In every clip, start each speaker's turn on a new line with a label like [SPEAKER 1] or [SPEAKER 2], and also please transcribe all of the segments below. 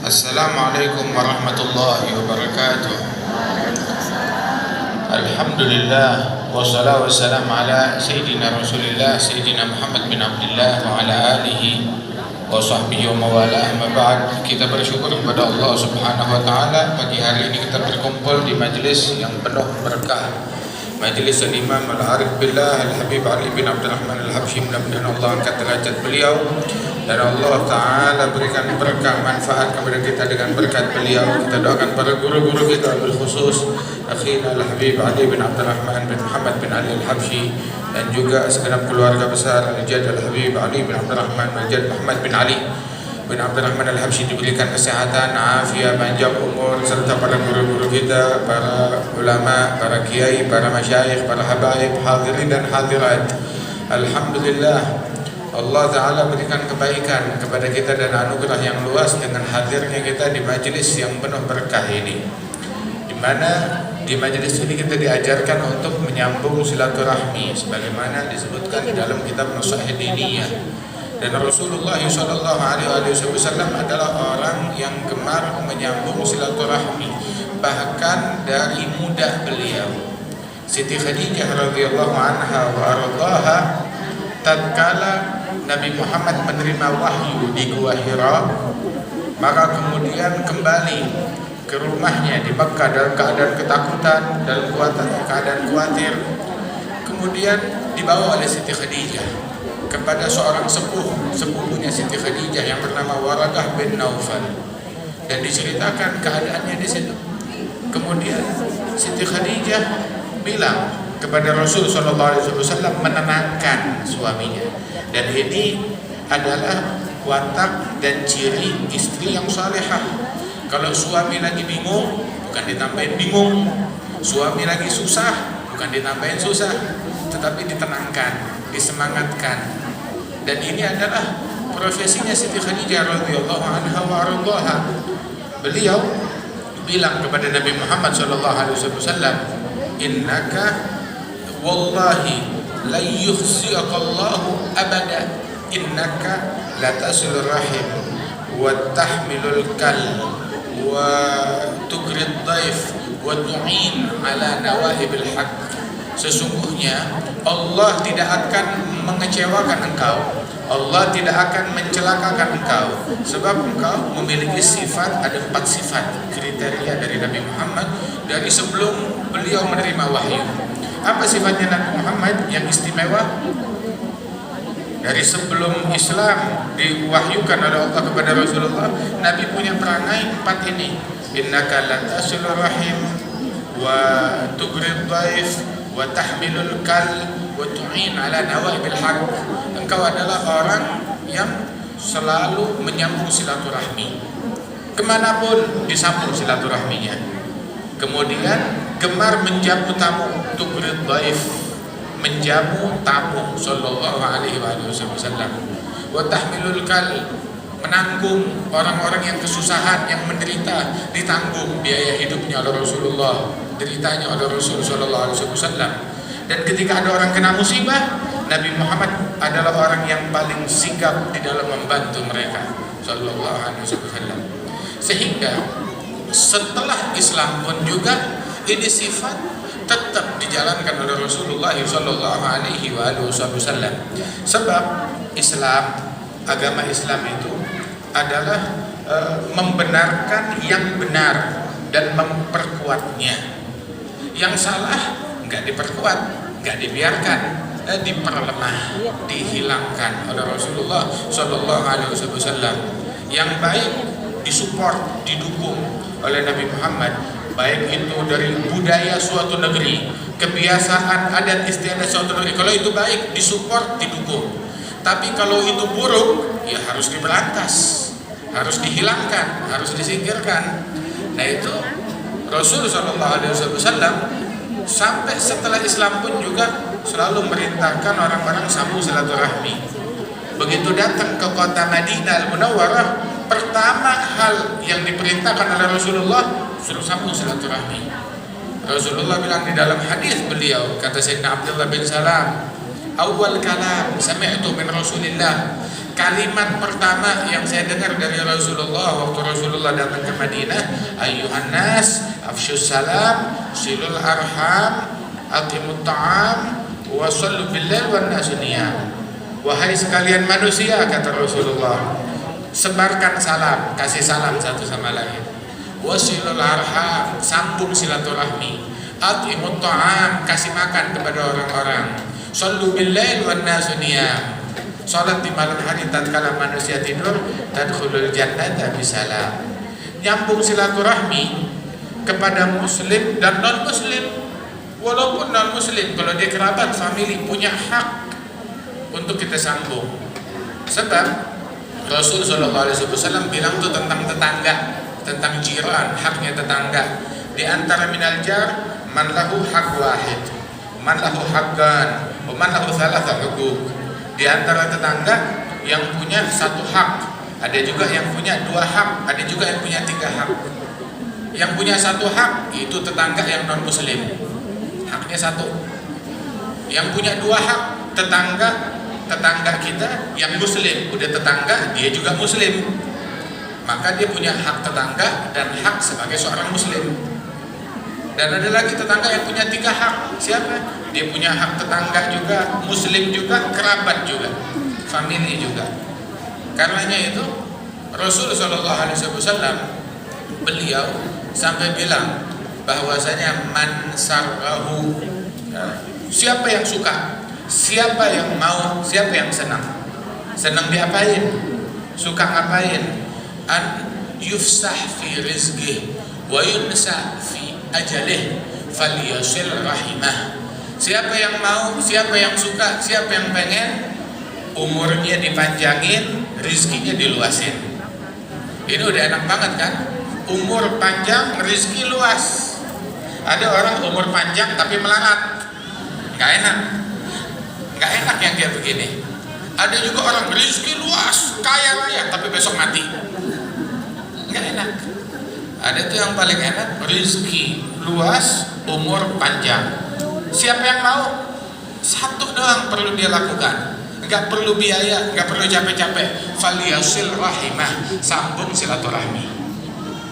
[SPEAKER 1] Assalamualaikum warahmatullahi wabarakatuh. Alhamdulillah wassalatu wassalamu ala sayyidina Rasulillah sayyidina Muhammad bin Abdullah wa ala alihi wa sahbihi wa mawala. Amma ba'd, kita bersyukur kepada Allah Subhanahu wa taala pagi hari ini kita berkumpul di majlis yang penuh berkah. Majlis Al-Imam Al-Arif Billah Al-Habib Ali bin Abdul Rahman Al-Habsyi, mudah-mudahan Allah angkat derajat beliau dan Allah Ta'ala berikan berkah manfaat kepada kita dengan berkat beliau. Kita doakan para guru-guru kita, bil khusus akhina Al-Habib Ali bin Abdul Rahman bin Muhammad bin Ali Al-Habsyi, dan juga segenap keluarga besar Al-Jad Al-Habib Ali bin Abdul Rahman Al-Jad Muhammad bin Ali bin Abdul Rahman Al-Habsyi, diberikan kesehatan, afiat, panjang umur, serta para guru-guru kita, para ulama, para kiai, para masyayikh, para habaib, hadirin dan hadirat. Alhamdulillah, Allah Ta'ala berikan kebaikan kepada kita dan anugerah yang luas dengan hadirnya kita di majelis yang penuh berkah ini, di mana di majelis ini kita diajarkan untuk menyambung silaturahmi sebagaimana disebutkan di dalam kitab Nusahid Diniyah. Dan Rasulullah SAW adalah orang yang gemar menyambung silaturahmi, bahkan dari muda beliau. Siti Khadijah radhiyallahu anha wa ardhaha, tatkala Nabi Muhammad menerima wahyu di Gua Hira, maka kemudian kembali ke rumahnya di Makkah dalam keadaan ketakutan, dalam keadaan khawatir. Kemudian dibawa oleh Siti Khadijah kepada seorang sepupunya Siti Khadijah yang bernama Waraqah bin Naufal, dan diceritakan keadaannya di situ. Kemudian Siti Khadijah bilang kepada Rasul SAW menenangkan suaminya, dan ini adalah watak dan ciri istri yang salehah. Kalau suami lagi bingung, bukan ditambahin bingung. Suami lagi susah, bukan ditambahin susah, tetapi ditenangkan, disemangatkan. Dan ini adalah profesinya Siti Khadijah radhiyallahu anha wa ardhaha. Beliau bilang kepada Nabi Muhammad SAW, innaka wallahi la yukhziqallahu abada, innaka la tasilur rahim wa tahmilul kal wa tukrid dhaif wa tu'in ala nawahibil haqq. Sesungguhnya Allah tidak akan mengecewakan engkau, Allah tidak akan mencelakakan engkau, sebab engkau memiliki sifat, ada 4 sifat kriteria dari Nabi Muhammad dari sebelum beliau menerima wahyu. Apa sifatnya Nabi Muhammad yang istimewa? Dari sebelum Islam diwahyukan oleh Allah kepada Rasulullah, Nabi punya perangai 4 ini. Innaka la tasilur rahim wa tugrid dhaif wa tahmilul kal wa tu'in ala nawaibil haq. Engkau adalah orang yang selalu menyambung silaturahmi, kemanapun disambung silaturahminya. Kemudian gemar menjamu tamu, tugrid dhaif, menjamu tamu sallallahu alaihi wasallam. Wa tahmilul kal, menanggung orang-orang yang kesusahan, yang menderita, ditanggung biaya hidupnya oleh Rasulullah, deritanya oleh Rasul sallallahu alaihi wasallam. Dan ketika ada orang kena musibah, Nabi Muhammad adalah orang yang paling sigap di dalam membantu mereka sallallahu alaihi wasallam. Sehingga setelah Islam pun juga ini sifat tetap dijalankan oleh Rasulullah sallallahu alaihi wasallam. Sebab Islam, agama Islam itu adalah membenarkan yang benar dan memperkuatnya. Yang salah nggak diperkuat, nggak dibiarkan, diperlemah, dihilangkan oleh Rasulullah Sallallahu Alaihi Wasallam. Yang baik disupport, didukung oleh Nabi Muhammad, baik itu dari budaya suatu negeri, kebiasaan adat istiadat suatu negeri. Kalau itu baik, disupport, didukung. Tapi kalau itu buruk, ya harus diberantas, harus dihilangkan, harus disingkirkan. Nah itu Rasul Sallallahu Alaihi Wasallam sampai setelah Islam pun juga selalu merintahkan orang-orang sambung silaturahmi. Begitu datang ke kota Madinah Al-Munawwarah, pertama hal yang diperintahkan oleh Rasulullah suruh sambung silaturahmi. Rasulullah bilang di dalam hadis beliau, kata Sayyidina Abdullah bin Salam, awal kalam sami'tu min Rasulillah, kalimat pertama yang saya dengar dari Rasulullah waktu Rasulullah datang ke Madinah, ayyuhan nas afshus salam silul arham aqimut ta'am wa sallu billail wan nasu niyam. Wahai sekalian manusia, kata Rasulullah, sebarkan salam, kasih salam satu sama lain. Wasilul arham, sambung silaturahmi. Aqimut ta'am, kasih makan kepada orang-orang. Sallu billail wan nasu niyam. Salat di malam hari tatkala manusia tidur, tadkhulul jannata bisalam. Nyambung silaturahmi kepada muslim dan non muslim. Walaupun non muslim, kalau dia kerabat, family, punya hak untuk kita sambung. Sebab Rasul SAW bilang tuh tentang tetangga, tentang jiran, haknya tetangga. Di antara minal jar man lahu haq wahid, man lahu haqqan, wa man lahu thalatha huquq. Di antara tetangga yang punya satu hak, ada juga yang punya dua hak, ada juga yang punya tiga hak. Yang punya satu hak itu tetangga yang non muslim, haknya satu. Yang punya dua hak, tetangga kita yang muslim, udah tetangga dia juga muslim, maka dia punya hak tetangga dan hak sebagai seorang muslim. Dan ada lagi tetangga yang punya tiga hak. Siapa? Dia punya hak tetangga juga, muslim juga, kerabat juga, family juga. Karenanya itu Rasul SAW beliau sampai bilang bahwasanya man sarrahu, siapa yang suka, siapa yang mau, siapa yang senang. Senang diapain? Suka ngapain? An yufsah fi rizqih wa yunsa fi ajalih falyasil rahimah. Siapa yang mau, siapa yang suka, siapa yang pengen umurnya dipanjangin, rizkinya diluasin. Ini udah enak banget kan? Umur panjang, rizki luas. Ada orang umur panjang tapi melarat, nggak enak. Nggak enak yang kayak begini. Ada juga orang rizki luas, kaya raya tapi besok mati, nggak enak. Ada tuh yang paling enak, rizki luas, umur panjang. Siapa yang mau? Satu doang perlu dia lakukan, nggak perlu biaya, nggak perlu capek-capek. Falyasil rahimah, sambung silaturahmi.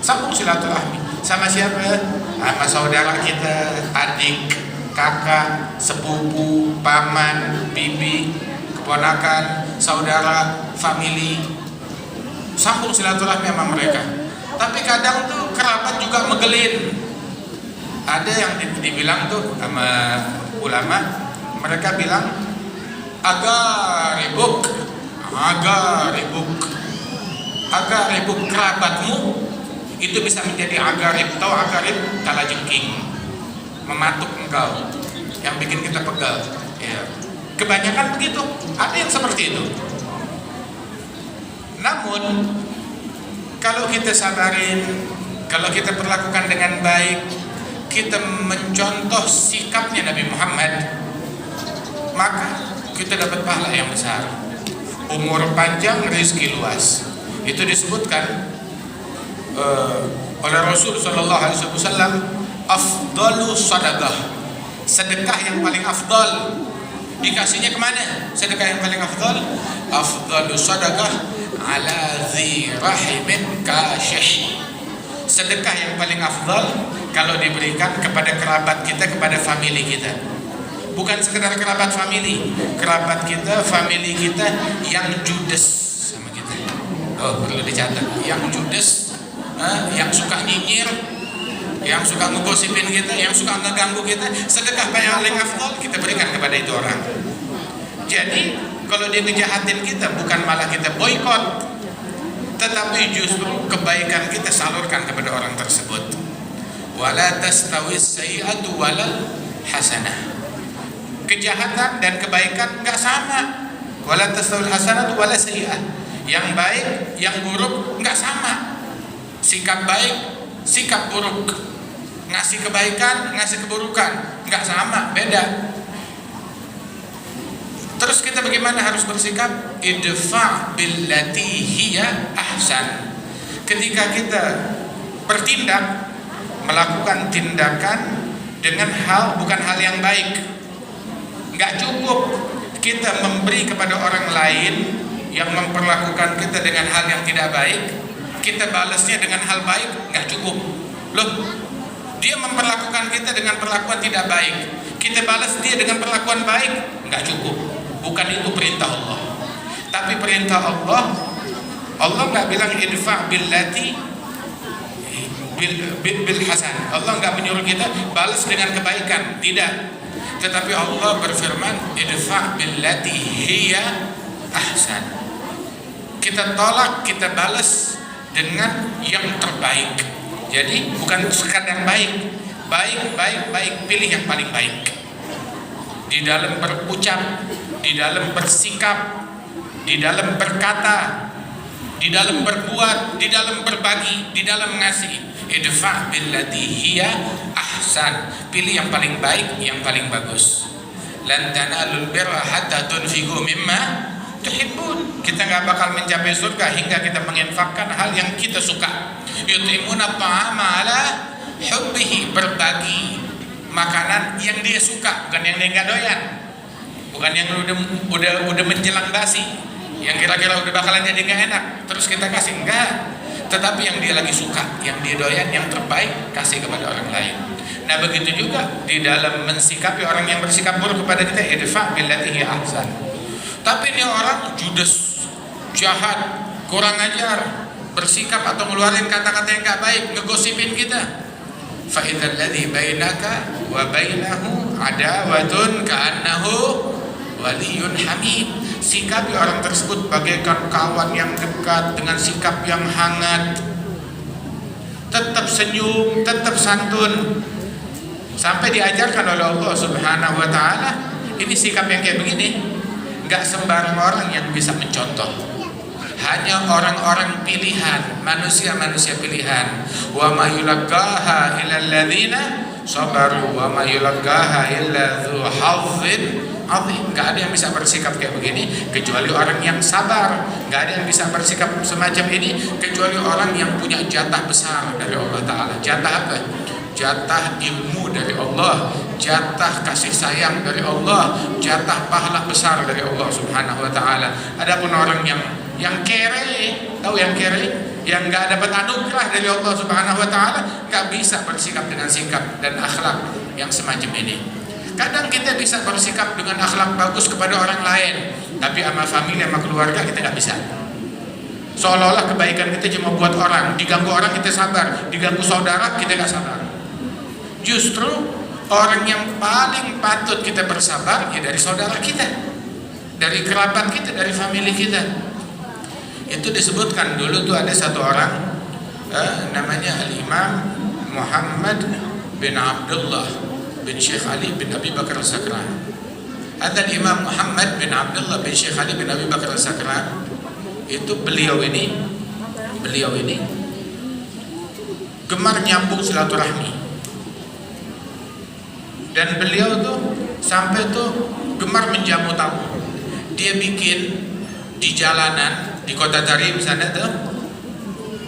[SPEAKER 1] Sambung silaturahmi sama siapa? Sama saudara kita, adik, kakak, sepupu, paman, bibi, keponakan, saudara, family. Sambung silaturahmi sama mereka. Tapi kadang tuh kerabat juga megelin. Ada yang dibilang tuh sama ulama, mereka bilang agak ribuk kerabatmu itu bisa menjadi agarib. Tahu agarib? Kalajengking, mematuk engkau, yang bikin kita pegal. Ya. Kebanyakan begitu. Ada yang seperti itu. Namun kalau kita sabarin, kalau kita perlakukan dengan baik, kita mencontoh sikapnya Nabi Muhammad, maka kita dapat pahala yang besar. Umur panjang, rezeki luas. Itu disebutkan oleh Rasul SAW, afdalu sadaqah, sedekah yang paling afdal. Dikasihnya kemana? Sedekah yang paling afdal, afdalu sadaqah ala dhi rahimin kashih. Sedekah yang paling afdal kalau diberikan kepada kerabat kita, kepada family kita. Bukan sekedar kerabat family, kerabat kita, family kita yang judes sama kita. Oh, perlu dicatat, yang judes, yang suka nyinyir, yang suka ngegosipin kita, yang suka ngeganggu kita. Sedekah paling afdal kita berikan kepada itu orang. Jadi kalau dia ngejahatin kita, bukan malah kita boykot, tetapi justru kebaikan kita salurkan kepada orang tersebut. Wala tastawis sayyi'atu walal hasanah. Kejahatan dan kebaikan enggak sama. Wala tastawil hasanatu wala sayyi'ah. Yang baik, yang buruk enggak sama. Sikap baik, sikap buruk. Ngasih kebaikan, ngasih keburukan enggak sama, beda. Terus kita bagaimana harus bersikap? Idfa billati hiya ahsan. Ketika kita bertindak, melakukan tindakan dengan bukan hal yang baik. Enggak cukup kita memberi kepada orang lain yang memperlakukan kita dengan hal yang tidak baik, kita balasnya dengan hal baik, nggak cukup. Loh, dia memperlakukan kita dengan perlakuan tidak baik, kita balas dia dengan perlakuan baik, nggak cukup. Bukan itu perintah Allah. Tapi perintah Allah, Allah nggak bilang idfa billati bil hasan. Allah nggak menyuruh kita balas dengan kebaikan, tidak. Tetapi Allah berfirman idfa billati hiya ahsan. Kita tolak, kita balas dengan yang terbaik. Jadi bukan sekadar baik, baik, pilih yang paling baik. Di dalam berucap, di dalam bersikap, di dalam berkata, di dalam berbuat, di dalam berbagi, di dalam ngasih. Idfa billati hiya ahsan. Pilih yang paling baik, yang paling bagus. Lan tanalul birra hatta tunfiqu mimma tuhibbun. Kita nggak bakal mencapai surga hingga kita menginfakkan hal yang kita suka. Yut'imuna ta'ama ala hubbihi, berbagi makanan yang dia suka, bukan yang dia nggak doyan, bukan yang udah menjelang basi, yang kira-kira udah bakalan jadi nggak enak, terus kita kasih, enggak. Tetapi yang dia lagi suka, yang dia doyan, yang terbaik, kasih kepada orang lain. Nah begitu juga di dalam mensikapi orang yang bersikap buruk kepada kita, idfa billati hiya ahsan. Tapi ini orang judes, jahat, kurang ajar, bersikap atau ngeluarin kata-kata yang gak baik, ngegosipin kita. Fa idzal ladzi bainaka wa bainahu adawatun ka'annahu waliyyun hamid. Sikapi orang tersebut bagaikan kawan yang dekat dengan sikap yang hangat. Tetap senyum, tetap santun. Sampai diajarkan oleh Allah Subhanahu wa taala, ini sikap yang kayak begini enggak sembarang orang yang bisa mencontoh. Hanya orang-orang pilihan, manusia-manusia pilihan. Wa ma yulaqaha illa alladzina sabaru wa ma yulaqaha illa dzu hazzin azim. Enggak ada yang bisa bersikap kayak begini kecuali orang yang sabar. Enggak ada yang bisa bersikap semacam ini kecuali orang yang punya jatah besar dari Allah taala. Jatah apa? Jatah ilmu dari Allah, jatah kasih sayang dari Allah, jatah pahala besar dari Allah Subhanahu wa taala. Adapun orang yang kere, tahu yang kere, yang enggak dapat anugerah dari Allah Subhanahu wa taala, enggak bisa bersikap dengan sikap dan akhlak yang semacam ini. Kadang kita bisa bersikap dengan akhlak bagus kepada orang lain, tapi sama famili, sama keluarga kita enggak bisa. Seolah-olah kebaikan kita cuma buat orang, diganggu orang kita sabar, diganggu saudara kita enggak sabar. Justru orang yang paling patut kita bersabar ya dari saudara kita, dari kerabat kita, dari famili kita. Itu disebutkan dulu tuh ada satu orang namanya Al-Imam Muhammad bin Abdullah bin Syekh Ali bin Abi Bakar Al-Sakran. Ada Imam Muhammad bin Abdullah bin Syekh Ali bin Abi Bakar Al-Sakran. Itu beliau ini gemar nyambung silaturahmi. Dan beliau tuh sampai tuh gemar menjamu tamu. Dia bikin di jalanan di kota Tarim sana tuh,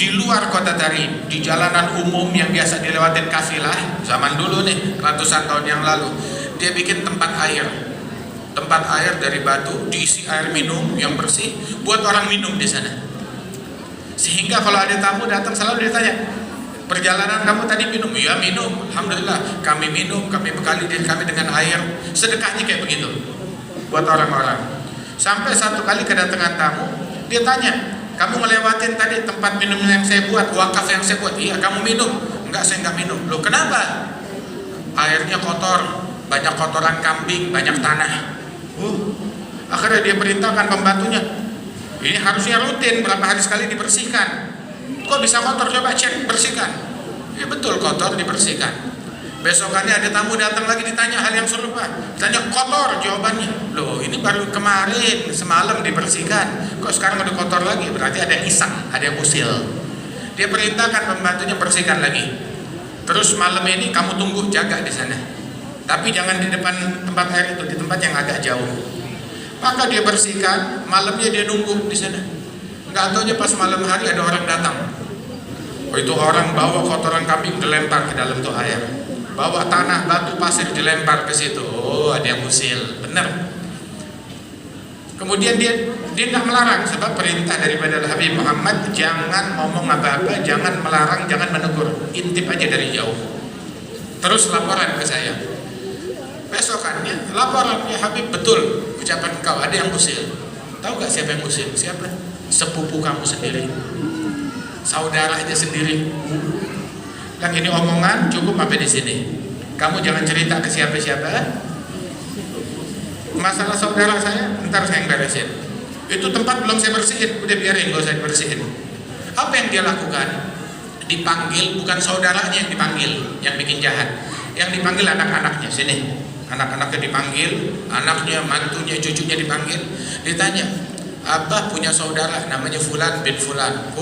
[SPEAKER 1] di luar kota Tarim, di jalanan umum yang biasa dilewatin kafilah zaman dulu nih, ratusan tahun yang lalu, dia bikin tempat air dari batu, diisi air minum yang bersih buat orang minum di sana. Sehingga kalau ada tamu datang selalu ditanya, perjalanan kamu tadi minum? Iya minum, alhamdulillah kami minum, kami bekali diri kami dengan air. Sedekahnya kayak begitu buat orang-orang. Sampai satu kali kedatangan tamu, dia tanya, kamu ngelewatin tadi tempat minum yang saya buat, wakaf yang saya buat? Iya. Kamu minum? Enggak, saya enggak minum. Loh kenapa? Airnya kotor, banyak kotoran kambing, banyak tanah. Akhirnya dia perintahkan pembantunya, ini harusnya rutin, berapa hari sekali dibersihkan. Kok bisa kotor? Coba cek, bersihkan. Ya betul, kotor, dibersihkan. Besokannya ada tamu datang lagi, ditanya hal yang serupa, ditanya kotor, jawabannya, loh ini baru kemarin semalam dibersihkan, kok sekarang udah kotor lagi? Berarti ada yang iseng, ada yang usil. Dia perintahkan pembantunya bersihkan lagi. Terus malam ini kamu tunggu, jaga di sana, tapi jangan di depan tempat air itu, di tempat yang agak jauh. Maka dia bersihkan, malamnya dia nunggu di sana. Nggak taunya pas malam hari ada orang datang. Oh, itu orang bawa kotoran kambing dilempar ke dalam tuh air, bawa tanah, batu, pasir dilempar ke situ. Oh, ada yang usil, bener. Kemudian dia nggak melarang, sebab perintah daripada Habib Muhammad, jangan ngomong apa-apa, jangan melarang, jangan menegur, intip aja dari jauh. Terus laporan ke saya. Besokannya laporan, ya Habib, betul ucapan kau, ada yang usil. Tahu gak siapa yang usil? Siapa? Sepupu kamu sendiri, saudaranya sendiri. Dan ini omongan cukup sampai di sini. Kamu jangan cerita ke siapa-siapa. Masalah saudara saya, ntar saya yang beresin. Itu tempat belum saya bersihin, udah biarin, gak usah dibersihin. Apa yang dia lakukan? Dipanggil, bukan saudaranya yang dipanggil, yang bikin jahat. Yang dipanggil anak-anaknya, sini. Anak-anaknya dipanggil, anaknya, mantunya, cucunya dipanggil. Ditanya, Abah punya saudara namanya Fulan bin Fulan.